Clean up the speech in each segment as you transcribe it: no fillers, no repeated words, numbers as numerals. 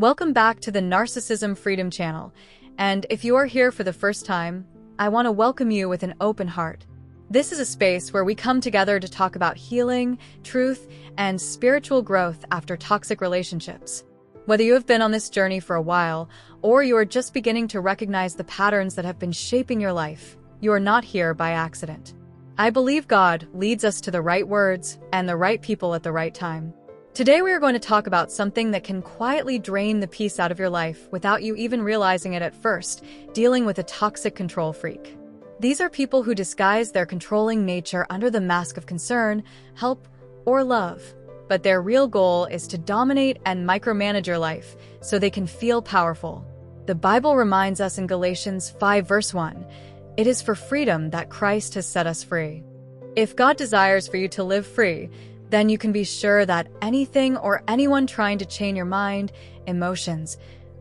Welcome back to the Narcissism Freedom Channel, and if you are here for the first time, I want to welcome you with an open heart. This is a space where we come together to talk about healing, truth, and spiritual growth after toxic relationships. Whether you have been on this journey for a while, or you are just beginning to recognize the patterns that have been shaping your life, you are not here by accident. I believe God leads us to the right words and the right people at the right time. Today we are going to talk about something that can quietly drain the peace out of your life without you even realizing it at first, dealing with a toxic control freak. These are people who disguise their controlling nature under the mask of concern, help, or love. But their real goal is to dominate and micromanage your life so they can feel powerful. The Bible reminds us in Galatians 5 verse 1, "It is for freedom that Christ has set us free." If God desires for you to live free, then you can be sure that anything or anyone trying to chain your mind, emotions,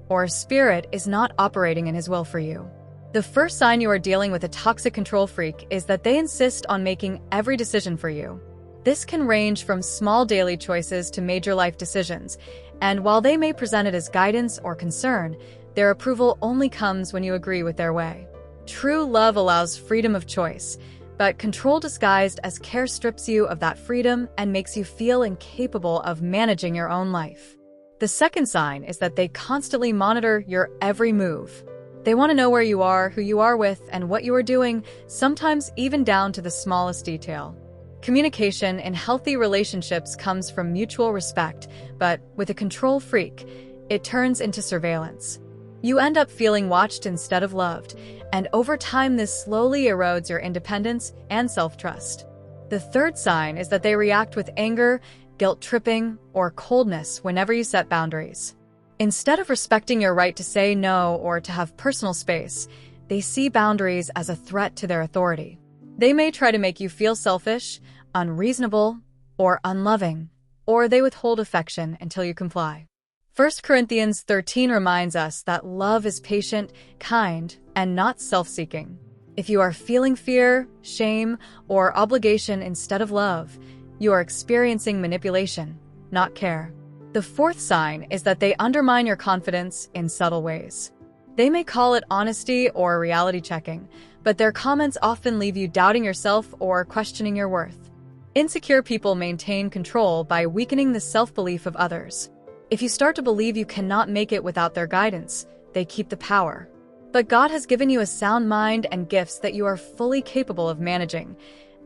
or spirit is not operating in His will for you. The first sign you are dealing with a toxic control freak is that they insist on making every decision for you. This can range from small daily choices to major life decisions, and while they may present it as guidance or concern, their approval only comes when you agree with their way. True love allows freedom of choice, but control disguised as care strips you of that freedom and makes you feel incapable of managing your own life. The second sign is that they constantly monitor your every move. They want to know where you are, who you are with, and what you are doing, sometimes even down to the smallest detail. Communication in healthy relationships comes from mutual respect, but with a control freak, it turns into surveillance. You end up feeling watched instead of loved, and over time this slowly erodes your independence and self-trust. The third sign is that they react with anger, guilt-tripping, or coldness whenever you set boundaries. Instead of respecting your right to say no or to have personal space, they see boundaries as a threat to their authority. They may try to make you feel selfish, unreasonable, or unloving, or they withhold affection until you comply. 1 Corinthians 13 reminds us that love is patient, kind, and not self-seeking. If you are feeling fear, shame, or obligation instead of love, you are experiencing manipulation, not care. The fourth sign is that they undermine your confidence in subtle ways. They may call it honesty or reality checking, but their comments often leave you doubting yourself or questioning your worth. Insecure people maintain control by weakening the self-belief of others. If you start to believe you cannot make it without their guidance, they keep the power. But God has given you a sound mind and gifts that you are fully capable of managing.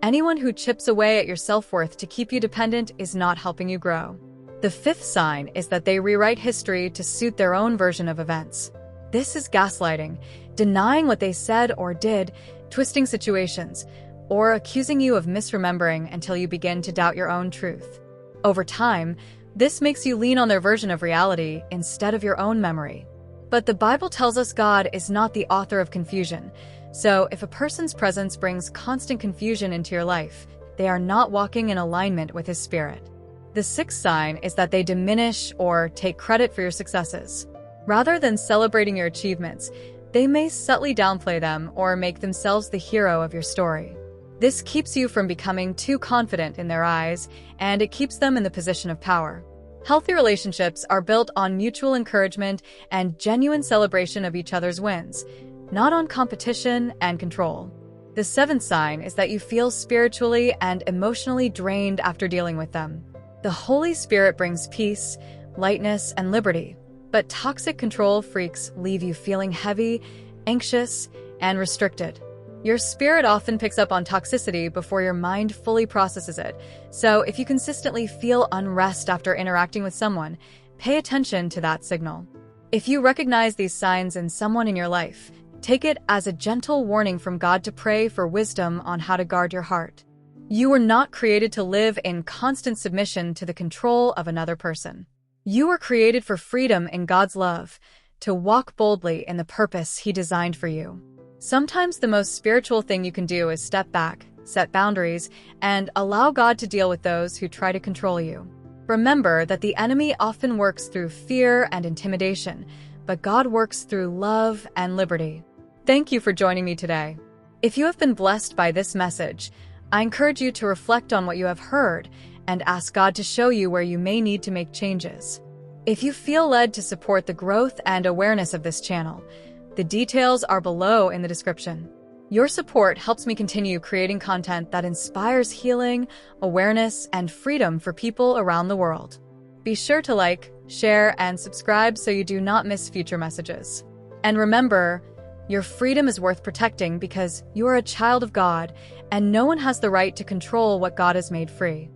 Anyone who chips away at your self-worth to keep you dependent is not helping you grow. The fifth sign is that they rewrite history to suit their own version of events. This is gaslighting, denying what they said or did, twisting situations, or accusing you of misremembering until you begin to doubt your own truth. Over time, this makes you lean on their version of reality instead of your own memory. But the Bible tells us God is not the author of confusion, so if a person's presence brings constant confusion into your life, they are not walking in alignment with His Spirit. The sixth sign is that they diminish or take credit for your successes. Rather than celebrating your achievements, they may subtly downplay them or make themselves the hero of your story. This keeps you from becoming too confident in their eyes, and it keeps them in the position of power. Healthy relationships are built on mutual encouragement and genuine celebration of each other's wins, not on competition and control. The seventh sign is that you feel spiritually and emotionally drained after dealing with them. The Holy Spirit brings peace, lightness, and liberty, but toxic control freaks leave you feeling heavy, anxious, and restricted. Your spirit often picks up on toxicity before your mind fully processes it, so if you consistently feel unrest after interacting with someone, pay attention to that signal. If you recognize these signs in someone in your life, take it as a gentle warning from God to pray for wisdom on how to guard your heart. You were not created to live in constant submission to the control of another person. You were created for freedom in God's love, to walk boldly in the purpose He designed for you. Sometimes the most spiritual thing you can do is step back, set boundaries, and allow God to deal with those who try to control you. Remember that the enemy often works through fear and intimidation, but God works through love and liberty. Thank you for joining me today. If you have been blessed by this message, I encourage you to reflect on what you have heard and ask God to show you where you may need to make changes. If you feel led to support the growth and awareness of this channel, the details are below in the description. Your support helps me continue creating content that inspires healing, awareness, and freedom for people around the world. Be sure to like, share, and subscribe so you do not miss future messages. And remember, your freedom is worth protecting because you are a child of God, and no one has the right to control what God has made free.